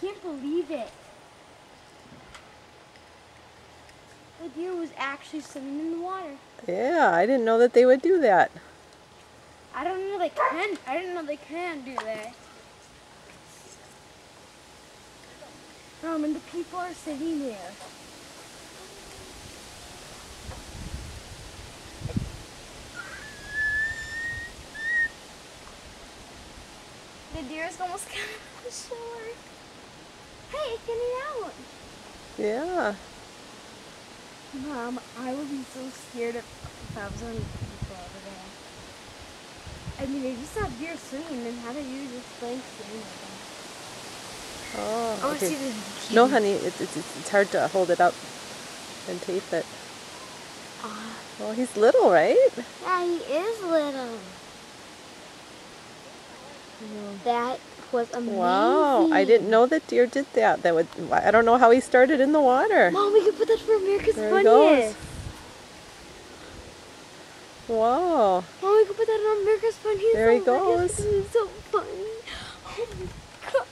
can't believe it. The deer was actually swimming in the water. Yeah, I didn't know that they would do that. I don't know they can. I didn't know they can do that. And the people are sitting there. The deer is almost coming on the shore. Hey, it's getting out. Yeah. Mom, I would be so scared if I was on the people over there. I mean, I just saw deer swimming, and how do you just like swimming with them? Oh, I want to okay. see the No, honey, it's hard to hold it up and tape it. Well, he's little, right? Yeah, he is little. That was amazing. Wow, I didn't know that deer did that. I don't know how he started in the water. Mom, we could put that for America's There he goes. Funniest. Wow. Mom, we could put that on America's Funniest. There he goes. This is so funny. Oh my god.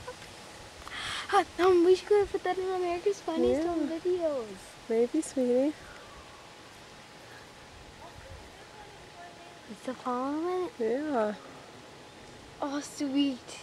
We should go put that in America's Funniest home videos. Maybe, sweetie. Is the following it? Yeah. Oh, sweet.